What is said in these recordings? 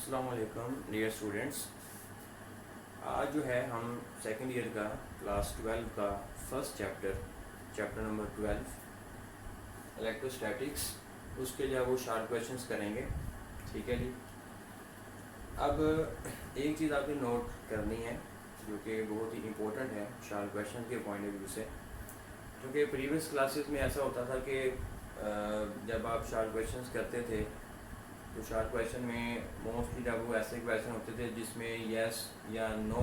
अस्सलाम वालेकुम dear students. आज जो है हम सेकेंड ईयर का क्लास 12 का फर्स्ट चैप्टर नंबर 12 इलेक्ट्रोस्टैटिक्स, उसके लिए वो शार्प क्वेश्चंस करेंगे। ठीक है जी। अब एक चीज़ आपने नोट करनी है जो कि बहुत ही इम्पोर्टेंट है शार्प क्वेश्चन के पॉइंट ऑफ व्यू से, क्योंकि प्रीवियस क्लासेस में ऐसा होता था कि जब आप शार्प क्वेश्चंस करते थे तो शार्प क्वेश्चन में मोस्टली जब वो ऐसे क्वेश्चन होते थे जिसमें यस या नो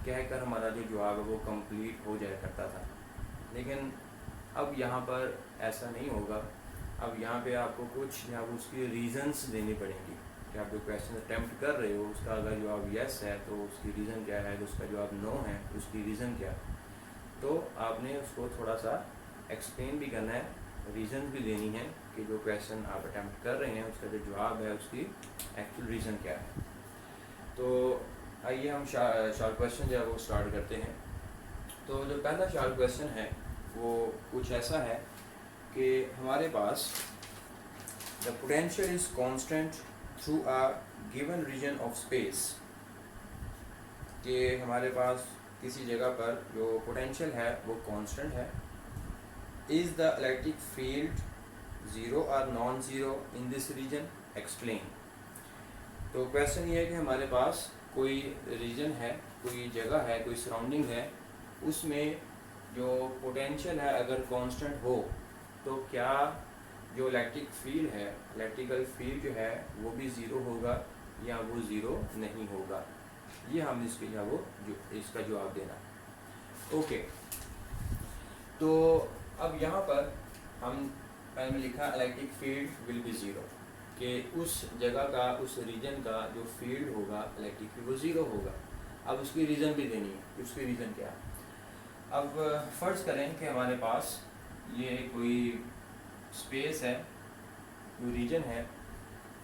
कहकर हमारा जो जवाब है वो कंप्लीट हो जाया करता था। लेकिन अब यहाँ पर ऐसा नहीं होगा। अब यहाँ पे आपको कुछ जब उसकी रीज़न्स देनी पड़ेंगी कि आप जो क्वेश्चन अटैम्प्ट कर रहे हो उसका अगर जवाब यस है तो उसकी रीज़न क्या है, उसका जवाब नो है उसकी रीज़न क्या है। तो आपने उसको थोड़ा सा एक्सप्लेन भी करना है, रीज़न भी देनी है कि जो क्वेश्चन आप अटैम्प्ट कर रहे हैं उसका जो जवाब है उसकी एक्चुअल रीज़न क्या है। तो आइए हम शार्प क्वेश्चन जो है वो स्टार्ट करते हैं। तो जो पहला शार्प क्वेश्चन है वो कुछ ऐसा है कि हमारे पास the potential is constant through a given region of space, कि हमारे पास किसी जगह पर जो पोटेंशियल है वो कांस्टेंट है। Is the electric field zero और non zero in this region, explain. तो क्वेश्चन ये है कि हमारे पास कोई रीजन है, कोई जगह है, कोई सराउंडिंग है, उसमें जो पोटेंशियल है अगर कांस्टेंट हो तो क्या जो इलेक्ट्रिक फील्ड है, इलेक्ट्रिकल फील्ड जो है वो भी ज़ीरो होगा या वो ज़ीरो नहीं होगा। ये हम इसके लिए वो जो इसका जवाब देना। ओके, तो अब यहाँ पर हम पहले लिखा electric field will be zero, कि उस जगह का, उस रीजन का जो फील्ड होगा इलेक्ट्रिक फील्ड वो ज़ीरो होगा। अब उसकी रीज़न भी देनी है, उसकी रीज़न क्या है। अब फ़र्ज़ करें कि हमारे पास ये कोई स्पेस है, कोई रीजन है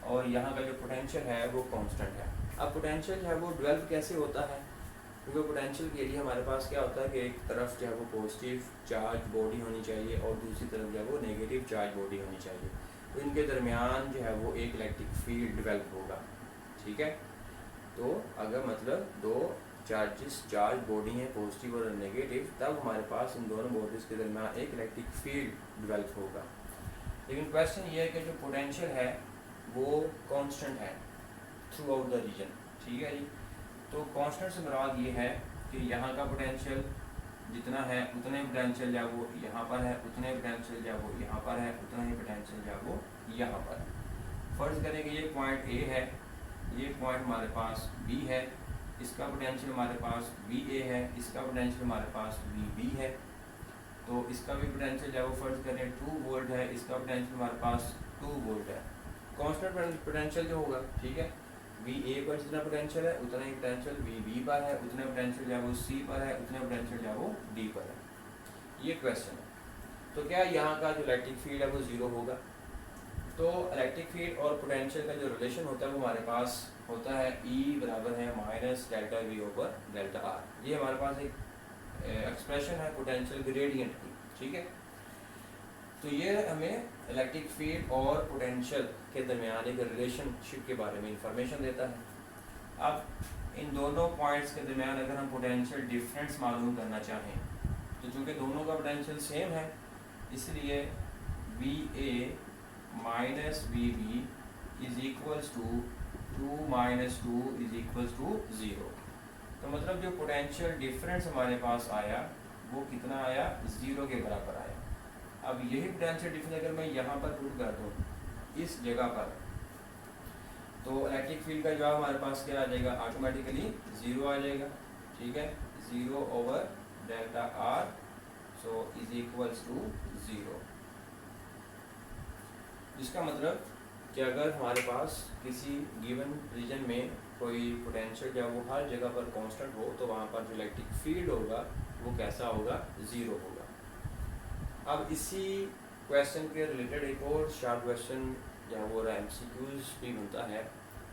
और यहाँ का जो पोटेंशियल है वो कांस्टेंट है। अब पोटेंशियल जो है वो डेवलप कैसे होता है, क्योंकि पोटेंशियल के लिए हमारे पास क्या होता है कि एक तरफ जो है वो पॉजिटिव चार्ज बॉडी होनी चाहिए और दूसरी तरफ जो है वो नेगेटिव चार्ज बॉडी होनी चाहिए। तो इनके दरमियान जो है वो एक इलेक्ट्रिक फील्ड डेवलप होगा। ठीक है, तो अगर मतलब दो चार्ज बॉडी हैं पॉजिटिव और नेगेटिव, तब हमारे पास इन दोनों बॉडीज़ के दरमियान एक इलेक्ट्रिक फील्ड डेवलप होगा। लेकिन क्वेश्चन ये है कि जो पोटेंशियल है वो कांस्टेंट है थ्रू आउट द रीजन। ठीक है जी। तो कांस्टेंट से मुराद ये है कि यहाँ का पोटेंशियल जितना है उतने पोटेंशियल जो वो यहाँ पर है, उतने पोटेंशियल जो वो यहाँ पर है, उतना ही पोटेंशियल जो वो यहाँ पर है। फ़र्ज़ करें कि ये पॉइंट ए है, ये पॉइंट हमारे पास बी है, इसका पोटेंशियल हमारे पास वी ए है, इसका पोटेंशियल हमारे पास वी बी है। तो इसका भी पोटेंशियल जो वो फ़र्ज़ करें 2 वोल्ट है, इसका पोटेंशियल हमारे पास 2 वोल्ट है। कांस्टेंट पोटेंशियल जो होगा, ठीक है, वी ए पर जितना पोटेंशियल है उतना ही पोटेंशियल वी बी पर है, उतने पोटेंशियल जो वो सी पर है, उतने पोटेंशियल जो वो डी पर है। ये क्वेश्चन है। तो क्या यहाँ का जो इलेक्ट्रिक फील्ड है वो ज़ीरो होगा। तो इलेक्ट्रिक फील्ड और पोटेंशियल का जो रिलेशन होता है वो हमारे पास होता है E बराबर है minus delta we over delta are. ये हमारे पास एक एक्सप्रेशन है पोटेंशियल ग्रेडियंट की। ठीक है, तो ये हमें इलेक्ट्रिक फील्ड और पोटेंशियल के दरमियान एक रिलेशनशिप के बारे में इंफॉर्मेशन देता है। अब इन दोनों पॉइंट्स के दरमियान अगर हम पोटेंशियल डिफरेंस मालूम करना चाहें तो चूँकि दोनों का पोटेंशियल सेम है, इसलिए V A minus V B is equals to 2 minus 2 is equals to 0। तो मतलब जो पोटेंशियल डिफरेंस हमारे पास आया वो कितना आया, 0 के बराबर आया। अब यही पोटेंशियल डिफरेंस अगर मैं यहाँ पर पुट कर दूँ इस जगह पर, तो इलेक्ट्रिक फील्ड का जवाब हमारे पास क्या आ जाएगा, ऑटोमेटिकली 0 आ जाएगा। ठीक है, 0 over delta R, so is equals to 0। इसका मतलब कि अगर हमारे पास किसी गिवन रीजन में कोई पोटेंशियल या वो हर जगह पर कांस्टेंट हो तो वहाँ पर जो इलेक्ट्रिक फील्ड होगा वो कैसा होगा, 0 होगा। अब इसी क्वेश्चन के रिलेटेड एक और शार्प क्वेश्चन या वो MCQs भी बनता है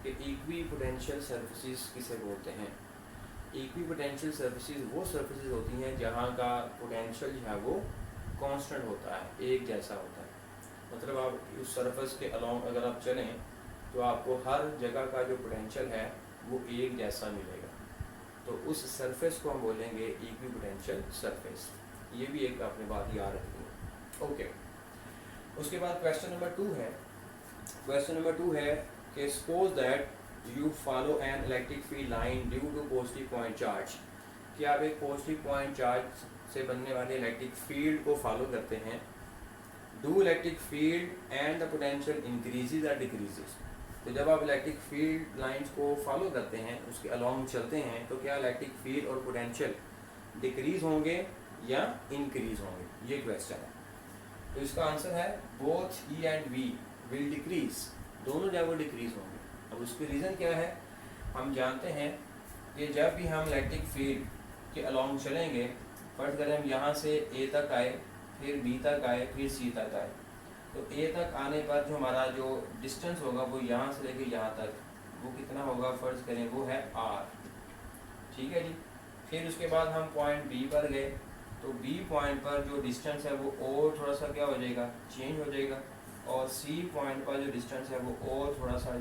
कि इक्वी पोटेंशियल सर्फेसिस किसे बोलते हैं। इक्वी पोटेंशियल सर्फेसिस वो सर्फेसिस होती हैं जहाँ का पोटेंशियल जो है वो कांस्टेंट होता है, एक जैसा होता है। मतलब आप उस सरफेस के अलोंग अगर आप चलें तो आपको हर जगह का जो पोटेंशियल है वो एक जैसा मिलेगा। तो उस सरफेस को हम बोलेंगे इक्विपोटेंशियल सरफेस। ये भी एक अपनी बात याद रखनी है। ओके, उसके बाद क्वेश्चन नंबर 2 है। क्वेश्चन नंबर 2 है कि suppose that you follow an electric field line due to positive point charge, कि आप एक पॉजिटिव पॉइंट चार्ज से बनने वाले इलेक्ट्रिक फील्ड को फॉलो करते हैं। Do electric field and the potential increases और डिक्रीजेज। तो जब आप इलेक्ट्रिक फील्ड लाइंस को फॉलो करते हैं, उसके अलॉन्ग चलते हैं, तो क्या इलेक्ट्रिक फील्ड और पोटेंशियल डिक्रीज होंगे या इंक्रीज होंगे, ये क्वेश्चन है। तो इसका आंसर है both E and V will decrease, दोनों जो है वो डिक्रीज होंगे। अब उसके रीज़न क्या है, हम जानते हैं कि जब भी हम इलेक्ट्रिक फील्ड के अलॉन्ग चलेंगे, फर्स्ट करें हम यहाँ से ए तक आए, फिर बी तक आए, फिर सी तक आए, तो ए तक आने पर जो हमारा जो डिस्टेंस होगा वो यहाँ से लेके यहाँ तक वो कितना होगा, फर्ज करें वो है आर, ठीक है जी। फिर उसके बाद हम पॉइंट बी पर गए, तो बी पॉइंट पर जो डिस्टेंस है वो और थोड़ा सा क्या हो जाएगा, चेंज हो जाएगा, और सी पॉइंट पर जो डिस्टेंस है वो और थोड़ा सा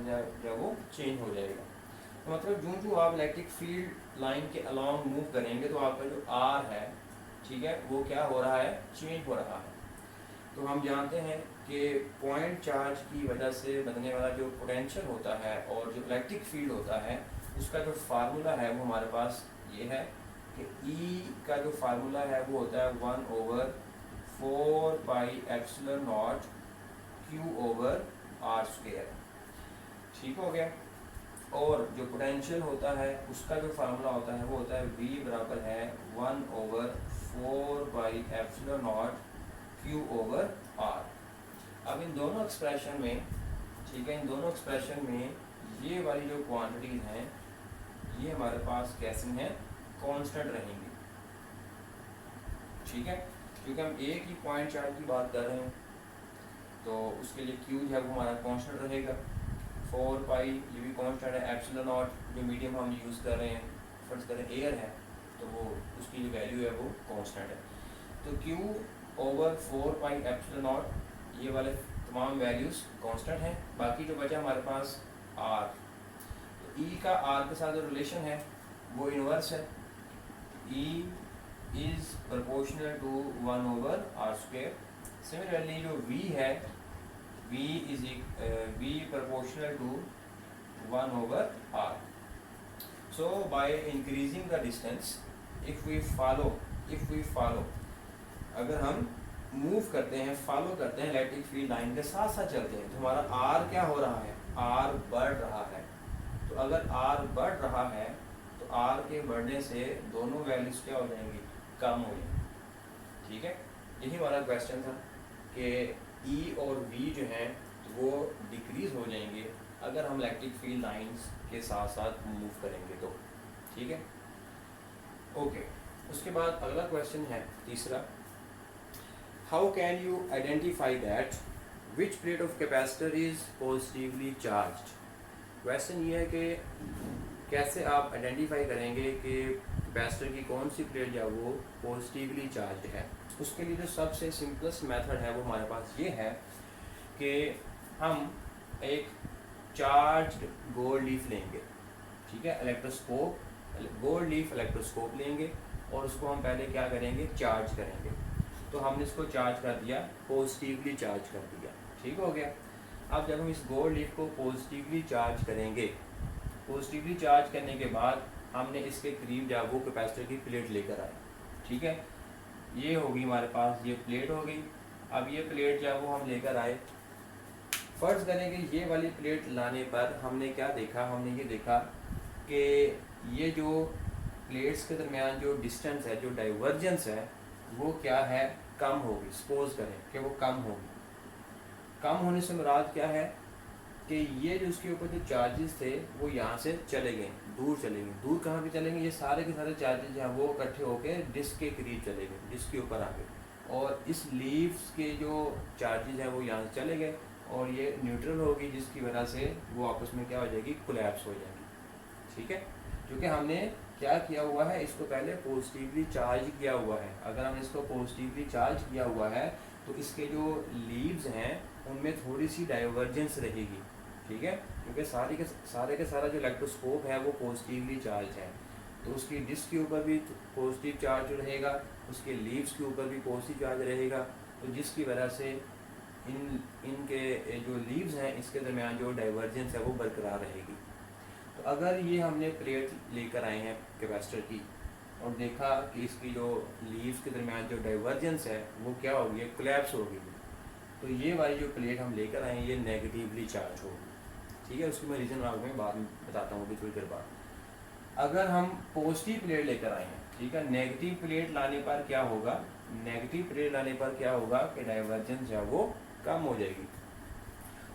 जो वो चेंज हो जाएगा। तो मतलब जो जो आप इलेक्ट्रिक फील्ड लाइन के अलॉन्ग मूव करेंगे तो आपका जो आर है, ठीक है, वो क्या हो रहा है, चेंज हो रहा है। तो हम जानते हैं कि पॉइंट चार्ज की वजह से बनने वाला जो पोटेंशियल होता है और जो इलेक्ट्रिक फील्ड होता है, उसका जो फार्मूला है वो हमारे पास ये है कि E का जो फार्मूला है वो होता है 1/4 पाई एप्सिलॉन नॉट Q/r²। ठीक हो गया। और जो पोटेंशियल होता है उसका जो फार्मूला होता है वो होता है V बराबर है 1/4 पाई एप्सिलॉन नॉट Q/r। अब इन दोनों एक्सप्रेशन में, ठीक है, इन दोनों एक्सप्रेशन में ये वाली जो क्वांटिटीज हैं ये हमारे पास कैसी हैं, कांस्टेंट रहेंगी, ठीक है, क्योंकि हम एक ही पॉइंट चार्ज की बात कर रहे हैं तो उसके लिए Q जो है वो हमारा कांस्टेंट रहेगा। 4 पाई ये भी कांस्टेंट है, एप्सिलॉन नॉट जो मीडियम हम यूज़ कर रहे हैं, फर्ज करें एयर है तो वो उसकी जो वैल्यू है वो कांस्टेंट है। तो Q/4 पाई एप्सिलॉन नॉट ये वाले तमाम वैल्यूज़ कांस्टेंट हैं। बाकी जो बचा हमारे पास R, तो E का R के साथ जो रिलेशन है वो इनवर्स है, E is proportional to 1/r²। Similarly जो V है, V proportional to 1/r. So by increasing the distance, if we follow, अगर हम मूव करते हैं, फॉलो करते हैं इलेक्ट्रिक फील्ड लाइन के साथ साथ चलते हैं, तो हमारा R क्या हो रहा है, R बढ़ रहा है। तो अगर R बढ़ रहा है तो R के बढ़ने से दोनों वैल्यूज क्या हो जाएंगी, कम हो जाएंगी, ठीक है। यही हमारा क्वेश्चन था कि E और V जो हैं वो डिक्रीज हो जाएंगे अगर हम इलेक्ट्रिक फील्ड लाइंस के साथ साथ मूव करेंगे तो, ठीक है। ओके, उसके बाद अगला क्वेश्चन है तीसरा, how can you identify that which plate of capacitor is positively charged. Question ये है कि कैसे आप आइडेंटिफाई करेंगे कि कैपेसिटर की कौन सी प्लेट जो वो पॉजिटिवली चार्ज है। उसके लिए जो सबसे सिंपलेस्ट मेथड है वो हमारे पास ये है कि हम एक चार्ज्ड गोल्ड लीफ लेंगे, ठीक है, इलेक्ट्रोस्कोप, गोल्ड लीफ इलेक्ट्रोस्कोप लेंगे और उसको हम पहले क्या करेंगे, चार्ज करेंगे। तो हमने इसको चार्ज कर दिया, पॉजिटिवली चार्ज कर दिया, ठीक हो गया। अब जब हम इस गोल्ड लीफ को पॉजिटिवली चार्ज करेंगे, पॉजिटिवली चार्ज करने के बाद हमने इसके करीब जब वो कैपेसिटर की प्लेट लेकर आए, ठीक है, ये होगी हमारे पास, ये प्लेट हो गई। अब ये प्लेट जब वो हम लेकर आए, फर्ज करेंगे ये वाली प्लेट लाने पर हमने क्या देखा, हमने ये देखा कि ये जो प्लेट्स के दरमियान जो डिस्टेंस है, जो डाइवर्जेंस है, वो क्या है, कम होगी। सपोज करें कि वो कम होगी। कम होने से मुराद क्या है कि ये जो उसके ऊपर जो चार्जेस थे वो यहाँ से चले गए, दूर चले गए। दूर कहाँ पे चलेंगे, ये सारे के सारे चार्जेस हैं वो इकट्ठे होकर डिस्क के करीब चले गए, डिस्क के ऊपर आ गए, और इस लीव्स के जो चार्जेस हैं वो यहाँ से चले गए और ये न्यूट्रल होगी, जिसकी वजह से वो आपस में क्या हो जाएगी, कोलैप्स हो जाएगी, ठीक है। क्योंकि हमने क्या किया हुआ है, इसको पहले पॉजिटिवली चार्ज किया हुआ है। अगर हमने इसको पॉजिटिवली चार्ज किया हुआ है तो इसके जो लीव्स हैं उनमें थोड़ी सी डाइवर्जेंस रहेगी, ठीक है, क्योंकि सारे के सारा जो इलेक्ट्रोस्कोप है वो पॉजिटिवली चार्ज है, तो उसकी डिस्क के ऊपर भी पॉजिटिव चार्ज रहेगा, उसके लीव्स के ऊपर भी पॉजिटिव चार्ज रहेगा, तो जिसकी वजह से इनके जो लीव्स हैं इसके दरमियान जो डाइवर्जेंस है वो बरकरार रहेगी। तो अगर ये हमने प्लेट लेकर आए हैं कैपेसिटर की और देखा कि इसकी जो लीव्स के दरमियान जो डाइवर्जेंस है वो क्या होगी, कोलैप्स होगी, तो ये वाली जो प्लेट हम लेकर आए हैं ये नेगेटिवली चार्ज होगी। ठीक है, उसकी मैं रीज़न आपको मैं बाद में बताता हूँ अभी थोड़ी देर बाद। अगर हम पॉजिटिव प्लेट लेकर आए हैं, ठीक है, नेगेटिव प्लेट लाने पर क्या होगा, नेगेटिव प्लेट लाने पर क्या होगा कि डाइवर्जेंस है वो कम हो जाएगी।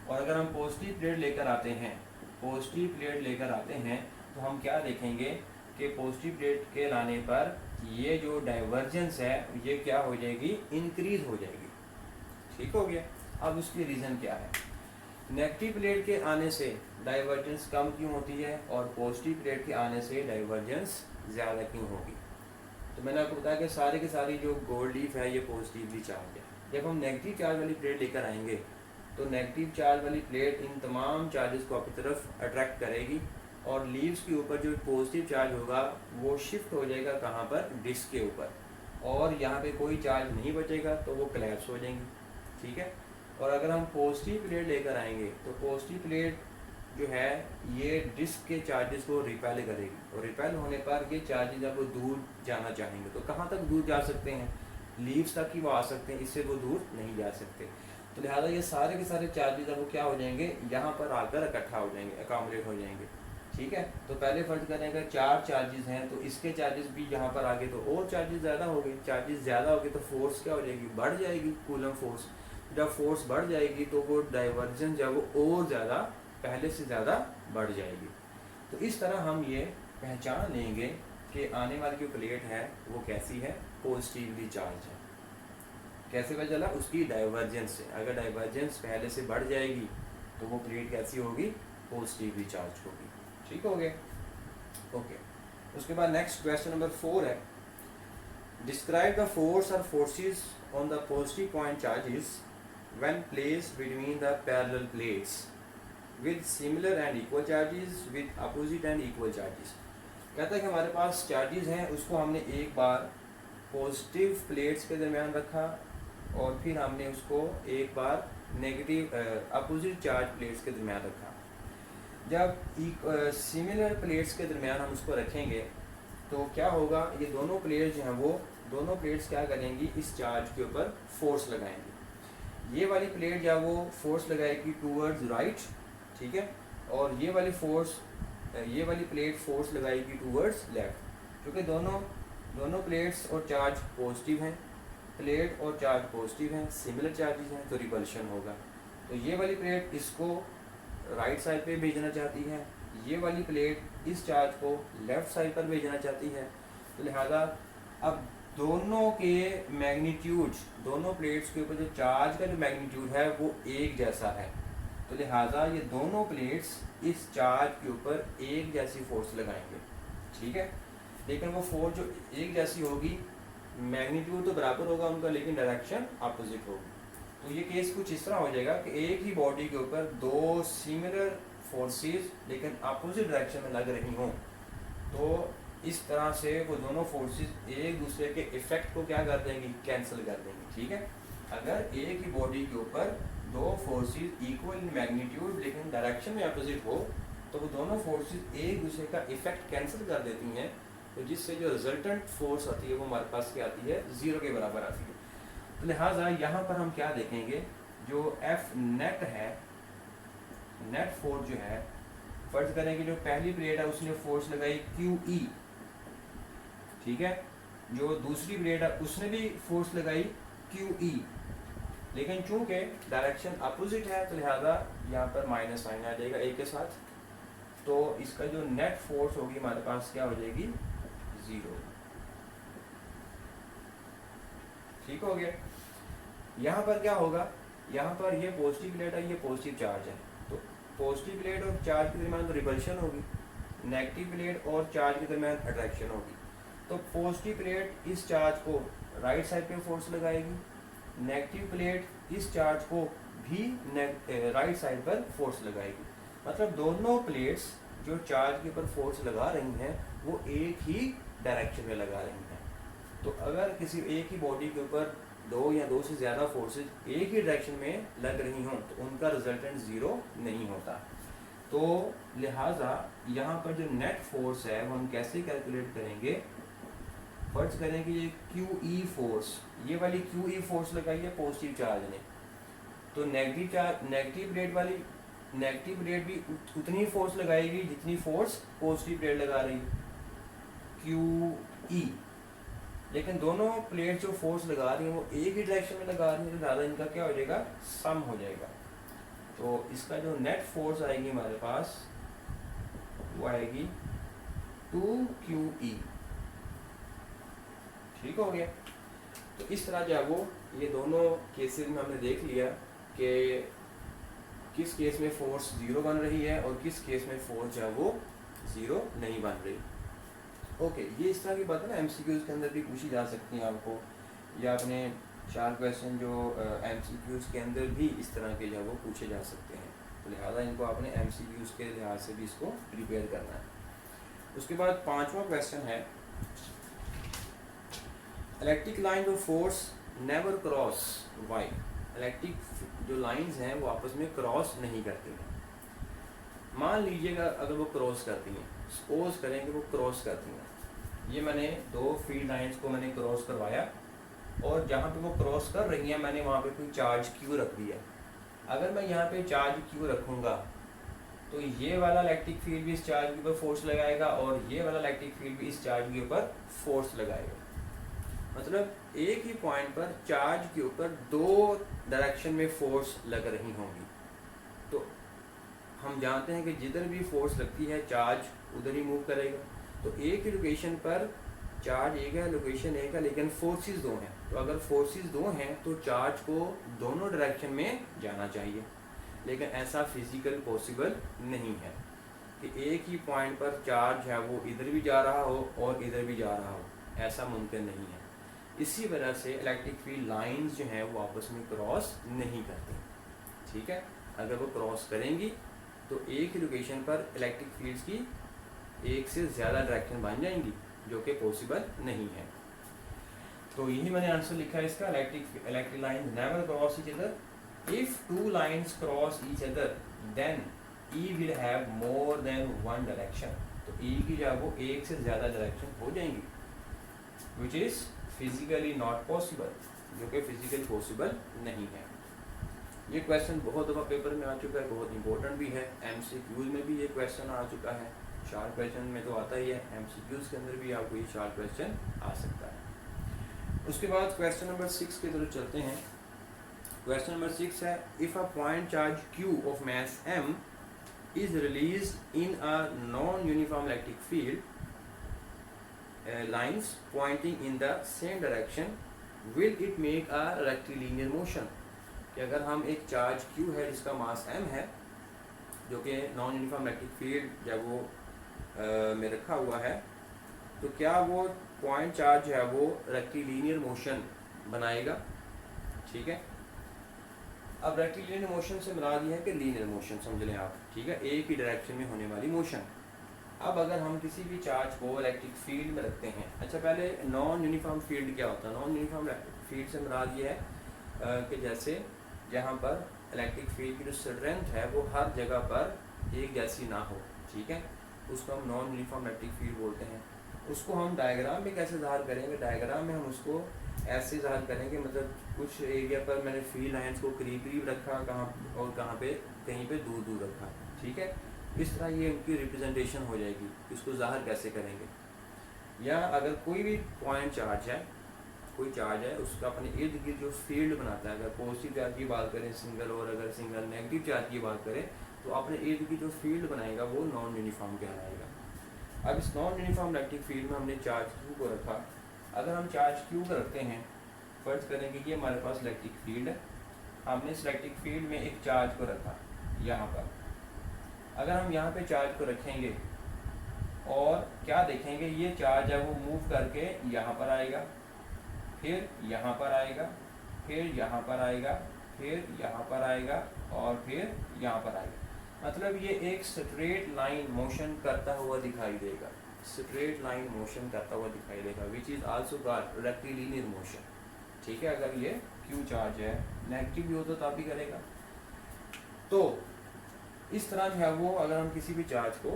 और अगर हम पॉजिटिव प्लेट लेकर आते हैं, पॉजिटिव प्लेट लेकर आते हैं तो हम क्या देखेंगे कि पॉजिटिव प्लेट के लाने पर ये जो डाइवर्जेंस है ये क्या हो जाएगी, इंक्रीज हो जाएगी। ठीक हो गया। अब उसकी रीज़न क्या है, नेगेटिव प्लेट के आने से डाइवर्जेंस कम क्यों होती है और पॉजिटिव प्लेट के आने से डाइवर्जेंस ज़्यादा क्यों होगी। तो मैंने आपको बताया कि सारी की सारी जो गोल्ड लीफ है ये पॉजिटिवली चार्ज है। जब हम नेगेटिव चार्ज वाली प्लेट लेकर आएंगे तो नेगेटिव चार्ज वाली प्लेट इन तमाम चार्जेस को अपनी तरफ अट्रैक्ट करेगी और लीव्स के ऊपर जो पॉजिटिव चार्ज होगा वो शिफ्ट हो जाएगा कहाँ पर, डिस्क के ऊपर, और यहाँ पे कोई चार्ज नहीं बचेगा तो वो कोलैप्स हो जाएंगी। ठीक है, और अगर हम पॉजिटिव प्लेट लेकर आएंगे तो पॉजिटिव प्लेट जो है ये डिस्क के चार्जेस को रिपेल करेगी और रिपेल होने पर ये चार्जेस जब वो दूर जाना चाहेंगे तो कहाँ तक दूर जा सकते हैं, लीव्स तक ही वो आ सकते हैं, इससे वो दूर नहीं जा सकते। तो लिहाजा ये सारे के सारे चार्जेस अब वो क्या हो जाएंगे, यहाँ पर आकर इकट्ठा हो जाएंगे, अकोमोडेट हो जाएंगे। ठीक है, तो पहले फर्ज करें अगर 4 चार्जेस हैं तो इसके चार्जेस भी यहाँ पर आगे तो और चार्जेस ज़्यादा हो गए, चार्जेस ज़्यादा हो गए तो फोर्स क्या हो जाएगी, बढ़ जाएगी, कूलम फोर्स। जब फोर्स बढ़ जाएगी तो वो डाइवर्जेंस जब वो और ज़्यादा पहले से ज़्यादा बढ़ जाएगी। तो इस तरह हम ये पहचान लेंगे कि आने वाली जो प्लेट है वो कैसी है, पॉजिटिवली चार्ज है। कैसे पता चला, उसकी डाइवर्जेंस से। अगर डाइवर्जेंस पहले से बढ़ जाएगी तो वो प्लेट कैसी होगी, पॉजिटिवली चार्ज होगी। ठीक हो गया, ओके। उसके बाद नेक्स्ट क्वेश्चन नंबर 4 है, डिस्क्राइब द फोर्स और forces on the positive point charges when placed between the parallel plates with similar and equal charges with opposite and equal charges। कहता है कि हमारे पास चार्जेस हैं, उसको हमने एक बार पॉजिटिव प्लेट्स के दरमियान रखा और फिर हमने उसको एक बार नेगेटिव अपोजिट चार्ज प्लेट्स के दरमियान रखा। जब सिमिलर प्लेट्स के दरमियान हम उसको रखेंगे तो क्या होगा, ये दोनों प्लेट्स जो हैं वो दोनों प्लेट्स क्या करेंगी, इस चार्ज के ऊपर फोर्स लगाएंगी। ये वाली प्लेट जब वो फोर्स लगाएगी टूवर्ड्स राइट, ठीक है, और ये वाली प्लेट फोर्स लगाएगी टूवर्ड्स लेफ्ट। क्योंकि दोनों प्लेट्स और चार्ज पॉजिटिव हैं, प्लेट और चार्ज पॉजिटिव हैं, सिमिलर चार्जेस हैं, तो रिपल्शन होगा। तो ये वाली प्लेट इसको राइट साइड पे भेजना चाहती है, ये वाली प्लेट इस चार्ज को लेफ़्ट साइड पर भेजना चाहती है। तो लिहाजा अब दोनों के मैग्नीट्यूड, दोनों प्लेट्स के ऊपर जो चार्ज का जो मैग्नीट्यूड है वो एक जैसा है, तो लिहाजा ये दोनों प्लेट्स इस चार्ज के ऊपर एक जैसी फोर्स लगाएंगे। ठीक है, लेकिन वो फोर्स जो एक जैसी होगी, मैग्नीट्यूड तो बराबर होगा उनका लेकिन डायरेक्शन अपोजिट होगी। तो ये केस कुछ इस तरह हो जाएगा कि एक ही बॉडी के ऊपर दो सिमिलर फोर्सेस लेकिन अपोजिट डायरेक्शन में लग रही हों, तो इस तरह से वो दोनों फोर्सेस एक दूसरे के इफेक्ट को क्या कर देंगी, कैंसिल कर देंगी। ठीक है, अगर एक ही बॉडी के ऊपर दो फोर्सेस इक्वल इन मैग्नीट्यूड लेकिन डायरेक्शन में अपोजिट हो तो वो दोनों फोर्सेस एक दूसरे का इफेक्ट कैंसिल कर देती हैं, तो जिससे जो रिजल्टेंट फोर्स आती है वो हमारे पास क्या आती है, 0 के बराबर आती है। तो लिहाजा यहाँ पर हम क्या देखेंगे, जो एफ नेट है, नेट फोर्स जो है, फर्ज करेंगे जो पहली प्लेट है उसने फोर्स लगाई QE, ठीक है, जो दूसरी प्लेट है उसने भी फोर्स लगाई QE, लेकिन चूंकि डायरेक्शन अपोजिट है तो लिहाजा यहाँ पर माइनस साइन आ जाएगा ए के साथ, तो इसका जो नेट फोर्स होगी हमारे पास क्या हो जाएगी, 0। ठीक हो गया। यहाँ पर क्या होगा, यहाँ पर ये पॉजिटिव प्लेट है, ये पॉजिटिव चार्ज है, तो पॉजिटिव प्लेट और चार्ज के दरमियान तो रिपल्शन होगी, नेगेटिव प्लेट और चार्ज के दरमियान अट्रैक्शन होगी। तो पॉजिटिव प्लेट इस चार्ज को राइट साइड पे फोर्स लगाएगी, नेगेटिव प्लेट इस चार्ज को भी राइट साइड पर फोर्स लगाएगी। मतलब दोनों प्लेट्स जो चार्ज के ऊपर फोर्स लगा रही हैं वो एक ही डायरेक्शन में लगा रही हैं। तो अगर किसी एक ही बॉडी के ऊपर दो या दो से ज़्यादा फोर्सेज एक ही डायरेक्शन में लग रही हों तो उनका रिजल्टेंट ज़ीरो नहीं होता। तो लिहाजा यहाँ पर जो नेट फोर्स है वो हम कैसे कैलकुलेट करेंगे। फर्ज करें कि ये QE फोर्स, ये वाली QE फोर्स लगाई है पॉजिटिव चार्ज ने, तो नेगेटिव प्लेट भी उतनी फोर्स लगाएगी जितनी फोर्स पॉजिटिव प्लेट लगा रही है, QE। लेकिन दोनों प्लेट जो फोर्स लगा रही हैं वो एक ही डायरेक्शन में लगा रही हैं, तो ज़्यादा इनका क्या हो जाएगा, सम हो जाएगा। तो इसका जो नेट फोर्स आएगी हमारे पास वो आएगी 2QE। ठीक हो गया। तो इस तरह जो है वो ये दोनों केसेस में हमने देख लिया कि किस केस में फोर्स ज़ीरो बन रही है और किस केस में फोर्स जो है वो ज़ीरो नहीं बन रही। ओके, ये इस तरह की बात है ना MCQs के अंदर भी पूछी जा सकती हैं आपको, या अपने 4 क्वेश्चन जो MCQs के अंदर भी इस तरह के जो है वो पूछे जा सकते हैं। तो लिहाजा इनको आपने MCQs के लिहाज से भी इसको प्रिपेयर करना है। उसके बाद 5वां क्वेश्चन है, electric line of force never cross वाई। इलेक्ट्रिक जो लाइंस हैं वो आपस में क्रॉस नहीं करती हैं। मान लीजिएगा अगर वो क्रॉस करती हैं, सपोज करें कि वो क्रॉस करती हैं, ये मैंने दो फील्ड लाइंस को मैंने क्रॉस करवाया और जहाँ पे वो क्रॉस कर रही हैं मैंने वहाँ पे कोई चार्ज Q रख दिया। अगर मैं यहाँ पे चार्ज Q रखूँगा तो ये वाला इलेक्ट्रिक फील्ड भी इस चार्ज के ऊपर फोर्स लगाएगा और ये वाला इलेक्ट्रिक फील्ड भी इस चार्ज के ऊपर फोर्स लगाएगा। मतलब एक ही पॉइंट पर चार्ज के ऊपर दो डायरेक्शन में फोर्स लग रही होंगी। तो हम जानते हैं कि जिधर भी फोर्स लगती है चार्ज उधर ही मूव करेगा। तो एक ही लोकेशन पर चार्ज एक है, लोकेशन एक है, लेकिन फोर्सेस दो हैं। तो अगर फोर्सेस दो हैं तो चार्ज को दोनों डायरेक्शन में जाना चाहिए, लेकिन ऐसा फिजिकल पॉसिबल नहीं है कि एक ही पॉइंट पर चार्ज है वो इधर भी जा रहा हो और इधर भी जा रहा हो, ऐसा मुमकिन नहीं है। इसी वजह से इलेक्ट्रिक फील्ड लाइंस जो हैं वो आपस में क्रॉस नहीं करती। ठीक है, अगर वो क्रॉस करेंगी तो एक ही लोकेशन पर इलेक्ट्रिक फील्ड्स की एक से ज़्यादा डायरेक्शन बन जाएंगी, जो कि पॉसिबल नहीं है। तो यही मैंने आंसर लिखा है इसका, electric line never cross each other. If two lines cross each other than E will have more than one direction. तो E की जो है वो एक से ज़्यादा डायरेक्शन हो जाएंगी, which is physically not possible, जो कि फिजिकली पॉसिबल नहीं है। ये क्वेश्चन बहुत दफ़ा पेपर में आ चुका है, बहुत इंपॉर्टेंट भी है। MCQs में भी ये क्वेश्चन आ चुका है, 4 क्वेश्चन में तो आता ही है, MCQs के अंदर भी आपको ये 4 क्वेश्चन आ सकता है। उसके बाद क्वेश्चन नंबर 6 की तरफ चलते हैं। क्वेश्चन नंबर 6 है, if a point charge Q of mass M is released in a non-uniform electric field lines pointing in the same direction, will it make a rectilinear motion? कि अगर हम एक charge Q है जिसका मास M है, जो कि नॉन यूनिफॉर्म इलेक्ट्रिक फील्ड जब वो में रखा हुआ है, तो क्या वो पॉइंट चार्ज है वो रेक्टिलिनियर मोशन बनाएगा। ठीक है, अब रेक्टिलिनियर मोशन से मुराद ये है कि लीनियर मोशन समझ लें आप। ठीक है, एक ही डायरेक्शन में होने वाली मोशन। अब अगर हम किसी भी चार्ज को इलेक्ट्रिक फील्ड में रखते हैं, अच्छा पहले नॉन यूनिफॉर्म फील्ड क्या होता है। नॉन यूनिफॉर्म फील्ड से मुराद ये है कि जैसे जहाँ पर इलेक्ट्रिक फील्ड की जो स्ट्रेंथ है वो हर जगह पर एक जैसी ना हो। ठीक है, उसको हम नॉन यूनिफॉर्म इलेक्ट्रिक फील्ड बोलते हैं। उसको हम डायग्राम में कैसे ज़ाहिर करेंगे, डायग्राम में हम उसको ऐसे ज़ाहिर करेंगे, मतलब कुछ एरिया पर मैंने फील्ड लाइंस को करीब रखा, कहाँ पे कहीं पे दूर रखा। ठीक है, इस तरह ये उनकी रिप्रेजेंटेशन हो जाएगी। इसको ज़ाहिर कैसे करेंगे, या अगर कोई भी पॉइंट चार्ज है, कोई चार्ज है, उसका अपने इर्द गिर्द जो फील्ड बनाता है, अगर पॉजिटिव चार्ज की बात करें सिंगल, और अगर सिंगल नेगेटिव चार्ज की बात करें तो अपने इर्द गिर्द जो फील्ड बनाएगा वो नॉन यूनिफॉर्म कहलाएगा। अब इस नॉन यूनिफॉर्म इलेक्ट्रिक फील्ड में हमने चार्ज Q को रखा। अगर हम चार्ज Q को रखते हैं, फर्ज करें कि ये हमारे पास इलेक्ट्रिक फील्ड है, हमने इस इलेक्ट्रिक फील्ड में एक चार्ज को रखा यहाँ पर। अगर हम यहाँ पे चार्ज को रखेंगे और क्या देखेंगे, ये चार्ज है वो मूव करके यहाँ पर आएगा, फिर यहाँ पर आएगा, फिर यहाँ पर आएगा, फिर यहाँ पर आएगा और फिर यहाँ पर आएगा। मतलब ये एक स्ट्रेट लाइन मोशन करता हुआ दिखाई देगा, स्ट्रेट लाइन मोशन करता हुआ दिखाई देगा, which is also called rectilinear motion. ठीक है, अगर ये क्यू चार्ज है, नेगेटिव भी हो तो तब भी करेगा। तो इस तरह जो है वो, अगर हम किसी भी चार्ज को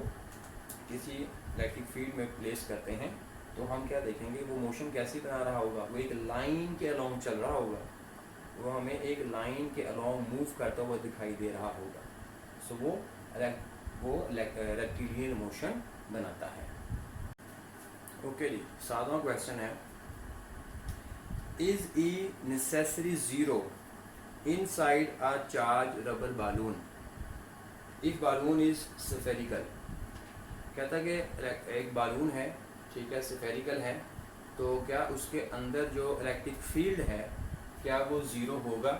किसी इलेक्ट्रिक फील्ड में प्लेस करते हैं तो हम क्या देखेंगे, वो मोशन कैसी बना रहा होगा, वो एक लाइन के अलोंग चल रहा होगा, वो हमें एक लाइन के अलोंग मूव करता हुआ दिखाई दे रहा होगा। सो वो रेक्टिलिनियर मोशन बनाता है। ओके जी, 7वां क्वेश्चन है, is E necessary zero inside a charge rubber balloon if balloon is spherical. कहता है कि एक बालून है, ठीक है, स्फेरिकल है, तो क्या उसके अंदर जो इलेक्ट्रिक फील्ड है क्या वो ज़ीरो होगा।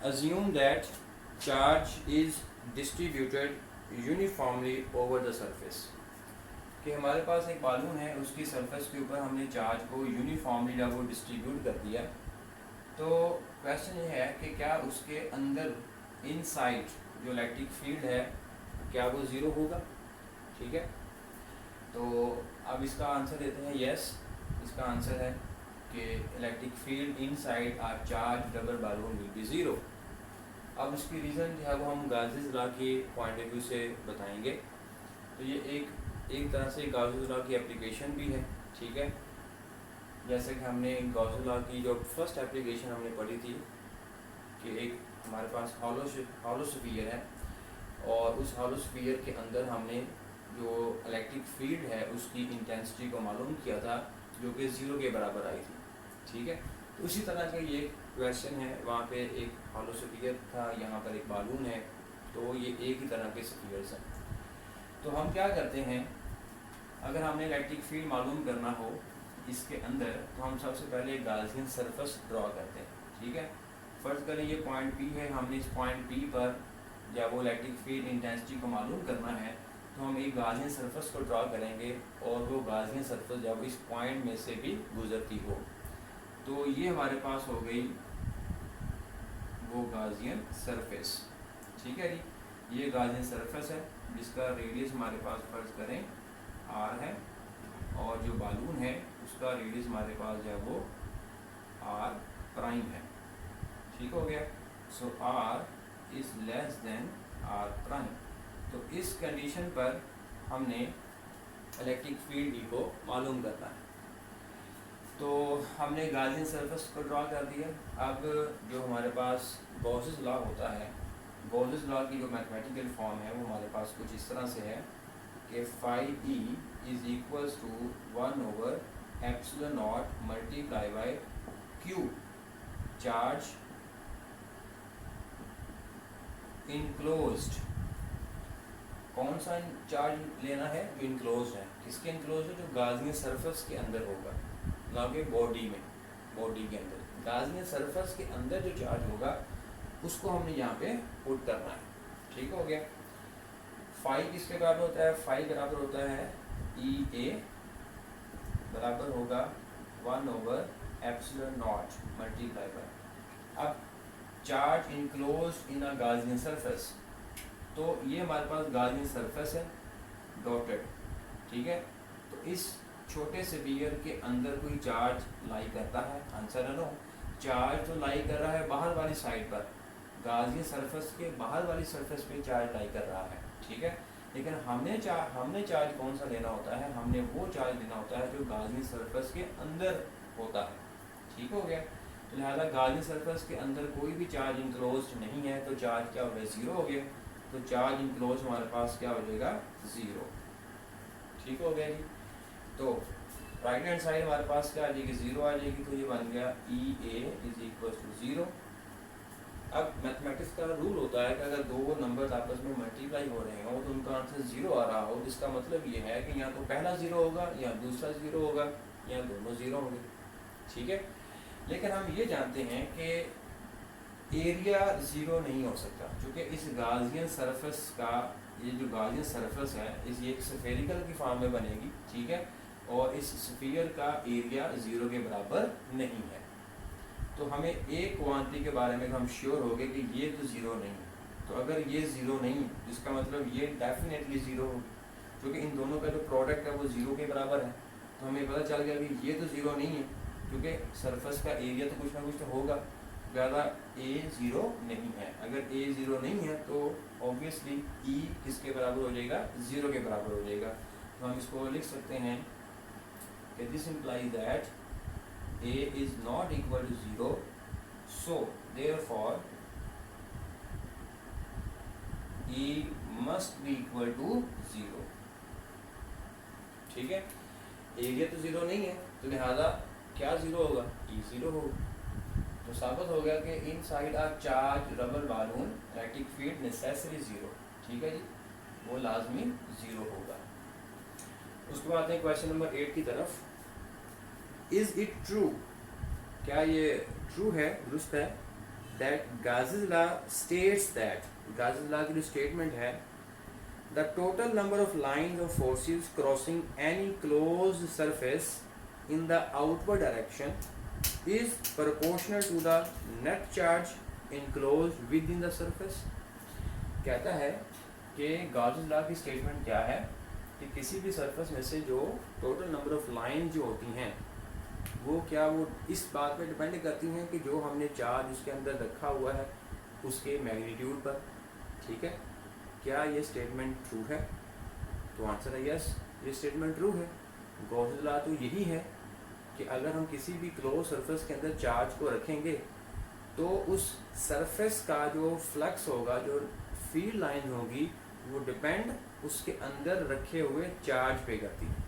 Assume that charge is distributed uniformly over the surface. कि हमारे पास एक बालून है, उसकी सरफेस के ऊपर हमने चार्ज को यूनिफॉर्मली जब वो डिस्ट्रीब्यूट कर दिया, तो क्वेश्चन ये है कि क्या उसके अंदर इनसाइड जो इलेक्ट्रिक फील्ड है क्या वो ज़ीरो होगा। ठीक है, तो अब इसका आंसर देते हैं यस। इसका आंसर है कि electric field inside our charge rubber balloon will be zero. अब इसकी रीज़न जो है वो हम गाउसेस लॉ के पॉइंट ऑफ व्यू से बताएंगे। तो ये एक तरह से गाउसेस लॉ की एप्लीकेशन भी है। ठीक है, जैसे कि हमने गाउसेस लॉ की जो फर्स्ट एप्लीकेशन हमने पढ़ी थी कि एक हमारे पास हॉलो स्फीयर है और उस हॉलो स्फीयर के अंदर हमने जो इलेक्ट्रिक फील्ड है उसकी इंटेंसिटी को मालूम किया था जो कि ज़ीरो के बराबर आई थी। ठीक है, तो उसी तरह का ये क्वेश्चन है, वहाँ पे एक हॉलो स्फीयर था, यहाँ पर एक बालून है, तो ये एक ही तरह के स्फीयर्स हैं। तो हम क्या करते हैं, अगर हमने इलेक्ट्रिक फील्ड मालूम करना हो इसके अंदर, तो हम सबसे पहले गाउसियन सरफेस ड्रॉ करते हैं। ठीक है, फर्ज करें ये पॉइंट पी है, हमने इस पॉइंट पी पर जब वो इलेक्ट्रिक फील्ड इंटेंसिटी को मालूम करना है तो हम एक गाउसियन सरफेस को ड्रॉ करेंगे और वो गाउसियन सरफेस जब इस पॉइंट में से भी गुजरती हो, तो ये हमारे पास हो गई वो गाउसियन सरफेस। ठीक है जी, ये गाउसियन सरफेस है जिसका रेडियस हमारे पास फर्ज करें आर है और जो बालून है उसका रेडियस हमारे पास जो है वो आर प्राइम है। ठीक हो गया, so r is less than r prime. तो इस कंडीशन पर हमने इलेक्ट्रिक फील्ड ई को मालूम करना है। तो हमने गाउसियन सरफेस को ड्रॉ कर दिया। अब जो हमारे पास गॉसेस लॉ होता है, गॉसेस लॉ की जो मैथमेटिकल फॉर्म है वो हमारे पास कुछ इस तरह से है कि phi E is equals to 1/एप्सिलॉन not multiply by q charge enclosed. कौन सा चार्ज लेना है, जो इनक्लोज है। किसके इनक्लोज है, जो गाउसियन सरफेस के अंदर होगा, ना कि बॉडी में। बॉडी के अंदर गाउसियन सरफेस के अंदर जो चार्ज होगा उसको हमने यहाँ पे पुट करना है। ठीक हो गया, फाई किसके बराबर होता है, फाई बराबर होता है ई ए बराबर होगा 1/एप्सिलॉन नॉट मल्टीप्लाई बाय। अब charge enclose in a Gaussian surface, तो ये हमारे पास गाउसियन सरफेस है डॉटेड। ठीक है, तो इस छोटे से स्फीयर के अंदर कोई चार्ज लाई करता है, आंसर है नो। चार्ज तो लाई कर रहा है बाहर वाली साइड पर, गाउसियन सरफेस के बाहर वाली सरफेस पे चार्ज लाई कर रहा है। ठीक है, लेकिन हमने चार्ज कौन सा लेना होता है, हमने वो चार्ज लेना होता है जो गाउसियन सरफेस के अंदर होता है। ठीक हो गया, तो लिहाजा गाउसियन सरफेस के अंदर कोई भी चार्ज इनक्लोज नहीं है, तो चार्ज क्या हो गया, ज़ीरो हो गया। तो चार्ज इनक्लोज हमारे पास क्या हो जाएगा, ज़ीरो। ठीक हो गया जी, तो राइट हैंड साइड हमारे पास क्या आ जाएगी, ज़ीरो आ जाएगी, तो ये बन गया ई ए इज इक्वल टू ज़ीरो। अब मैथमेटिक्स का रूल होता है कि अगर दो नंबर आपस में मल्टीप्लाई हो रहे हो तो उनका आंसर ज़ीरो आ रहा हो, जिसका मतलब ये है कि या तो पहला ज़ीरो होगा या दूसरा ज़ीरो होगा या दोनों ज़ीरो होंगे। ठीक है, लेकिन हम ये जानते हैं कि एरिया ज़ीरो नहीं हो सकता, क्योंकि इस गाउसियन सरफेस का ये जो गाउसियन सरफेस है इस ये स्फेरिकल की फॉर्म में बनेगी। ठीक है, और इस स्फीयर का एरिया ज़ीरो के बराबर नहीं है। तो हमें एक क्वांटिटी के बारे में हम श्योर हो गए कि ये तो ज़ीरो नहीं है, तो अगर ये ज़ीरो नहीं है जिसका मतलब ये डेफिनेटली ज़ीरो होगी, क्योंकि इन दोनों का जो प्रोडक्ट है वो ज़ीरो के बराबर है। तो हमें पता चल गया कि ये तो ज़ीरो नहीं है, क्योंकि सरफेस का एरिया तो कुछ ना कुछ तो होगा, ज़्यादा ए ज़ीरो नहीं है। अगर ए ज़ीरो नहीं है तो ऑब्वियसली ई किसके बराबर हो जाएगा, ज़ीरो के बराबर हो जाएगा। तो हम इसको लिख सकते हैं कि this imply that A is not equal to zero, so therefore E must be equal to zero. ठीक है, एरिया तो ज़ीरो नहीं है तो लिहाजा क्या ज़ीरो होगा, ई ज़ीरो होगा। तो साबित हो गया कि inside a charge rubber balloon electric field necessary zero. ठीक है जी, वो लाजमी ज़ीरो होगा। उसके बाद है क्वेश्चन नंबर 8 की तरफ। इज़ इट ट्रू, क्या ये ट्रू है, दुरुस्त है, that Gauss's law states that, Gauss's law की जो स्टेटमेंट है, the total number of lines of forces crossing any closed surface in the outward direction is proportional to the net charge enclosed within the surface। कहता है कि Gauss law की statement क्या है कि किसी भी सरफेस में से जो टोटल नंबर ऑफ लाइन जो होती हैं वो क्या, वो इस बात पे डिपेंड करती हैं कि जो हमने चार्ज उसके अंदर रखा हुआ है उसके मैग्नीट्यूड पर। ठीक है, क्या ये स्टेटमेंट ट्रू है? तो आंसर है यस, ये स्टेटमेंट ट्रू है। गॉस लॉ तो यही है कि अगर हम किसी भी क्लोज सरफेस के अंदर चार्ज को रखेंगे तो उस सरफेस का जो फ्लक्स होगा, जो फील्ड लाइन होगी, वो डिपेंड उसके अंदर रखे हुए चार्ज पे करती है।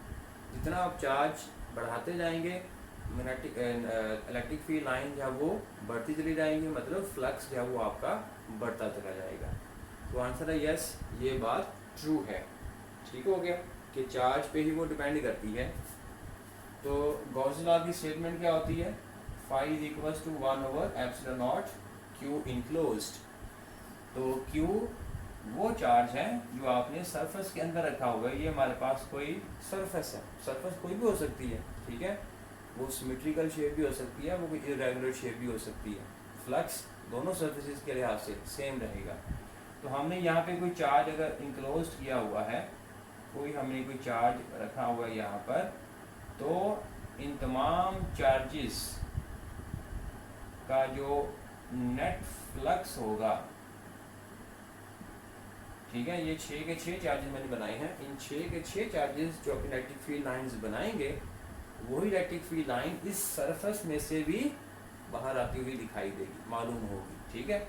जितना आप चार्ज बढ़ाते जाएंगे इलेक्ट्रिक फील्ड लाइन जो है वो बढ़ती चली जाएंगी, मतलब फ्लक्स जो है वो आपका बढ़ता चला जाएगा। तो आंसर है यस, ये बात ट्रू है। ठीक हो गया कि चार्ज पे ही वो डिपेंड करती है। तो गॉस लॉ की स्टेटमेंट क्या होती है, phi is equals to 1/ε0 q enclosed. तो क्यू वो चार्ज है जो आपने सरफेस के अंदर रखा होगा। ये हमारे पास कोई सरफेस है, सरफेस कोई भी हो सकती है। ठीक है, वो सिमेट्रिकल शेप भी हो सकती है, वो कोई इरेगुलर शेप भी हो सकती है। फ्लक्स दोनों सर्फेसिस के लिहाज से सेम रहेगा। तो हमने यहाँ पे कोई चार्ज अगर इंक्लोज किया हुआ है, कोई हमने कोई चार्ज रखा हुआ है यहाँ पर, तो इन तमाम चार्जेस का जो नेट फ्लक्स होगा, ठीक है, ये 6 के 6 चार्जेस मैंने बनाए हैं, इन 6 के 6 चार्जेस जो अपनी इलेक्ट्रिक फील्ड लाइंस बनाएंगे, वही इलेक्ट्रिक फील्ड लाइन इस सरफेस में से भी बाहर आती हुई दिखाई देगी, मालूम होगी। ठीक है,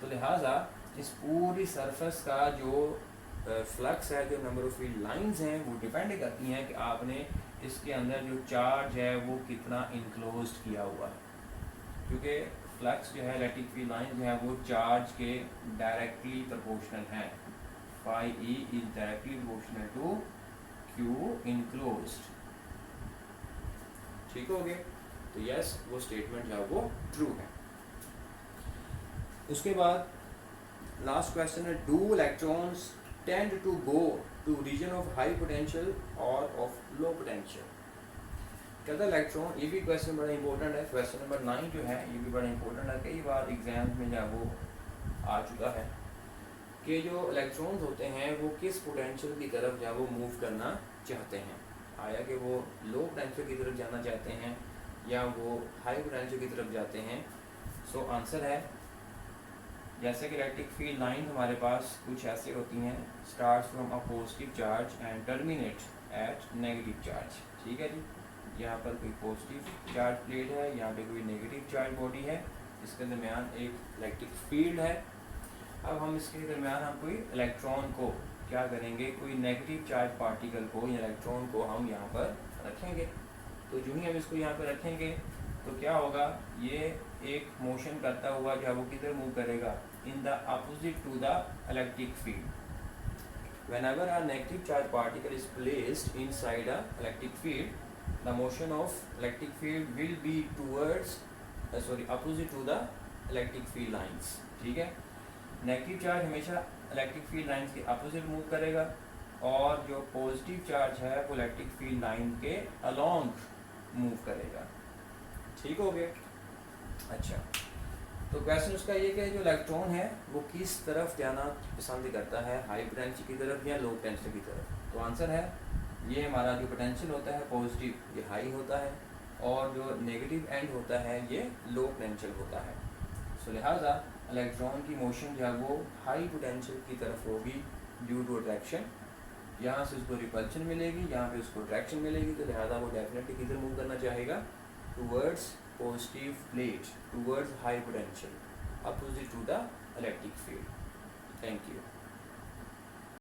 तो लिहाजा इस पूरी सरफेस का जो फ्लक्स है, जो नंबर ऑफ फील्ड लाइंस हैं, वो डिपेंड करती हैं कि आपने इसके अंदर जो चार्ज है वो कितना इनक्लोज किया हुआ है। क्योंकि फ्लक्स जो है, इलेक्ट्रिक फील्ड लाइन जो है, वो चार्ज के डायरेक्टली प्रोपोर्शनल है। Phi E is directly proportional to Q enclosed. ठीक हो गया, तो यस, वो स्टेटमेंट जो है वो ट्रू है। उसके बाद लास्ट क्वेश्चन है, do electrons tend to go to region of high potential और ऑफ लो पोटेंशियल। कहता है इलेक्ट्रॉन, ये भी क्वेश्चन बड़ा इंपॉर्टेंट है। क्वेश्चन नंबर 9 जो है ये भी बड़ा इंपॉर्टेंट है, कई बार एग्जाम में जो वो आ चुका है कि जो इलेक्ट्रॉन्स होते हैं वो किस पोटेंशियल की तरफ जो वो मूव करना चाहते हैं। आया कि वो लो पोटेंशियल की तरफ जाना चाहते हैं या वो हाई पोटेंशियल की तरफ जाते हैं। सो आंसर है, जैसे कि इलेक्ट्रिक फील्ड लाइन हमारे पास कुछ ऐसे होती हैं, starts from a positive charge and terminate at negative charge. ठीक है जी, यहाँ पर कोई पॉजिटिव चार्ज प्लेट है, यहाँ पे कोई नेगेटिव चार्ज बॉडी है, इसके दरमियान एक इलेक्ट्रिक फील्ड है। अब हम इसके दरमियान हम कोई इलेक्ट्रॉन को क्या करेंगे, कोई नेगेटिव चार्ज पार्टिकल को या इलेक्ट्रॉन को हम यहाँ पर रखेंगे। तो जो ही हम इसको यहाँ पर रखेंगे तो क्या होगा, ये एक मोशन करता हुआ जो है वो किधर मूव करेगा, in the opposite to the electric field. whenever a negative charge particle is placed inside a electric field, the motion of electric field will be towards opposite to the electric field lines। ठीक है, negative charge हमेशा electric field lines के opposite move करेगा और जो positive charge है वो electric field line के अलोंग मूव करेगा। ठीक हो गया। अच्छा, तो क्वेश्चन उसका ये कि जो इलेक्ट्रॉन है वो किस तरफ जाना पसंद करता है, हाई पोटेंशियल की तरफ या लो पोटेंशियल की तरफ। तो आंसर है ये हमारा जो पोटेंशियल होता है पॉजिटिव ये हाई होता है, और जो नेगेटिव एंड होता है ये लो पोटेंशियल होता है। सो लिहाजा इलेक्ट्रॉन की मोशन जो है वो हाई पोटेंशियल की तरफ होगी ड्यू टू अट्रैक्शन। यहाँ से उसको रिपल्शन मिलेगी, यहाँ पे उसको अट्रैक्शन मिलेगी, तो लिहाजा वो डेफिनेटली किधर मूव करना चाहेगा, towards positive plate, towards high potential, opposite to the electric field. Thank you.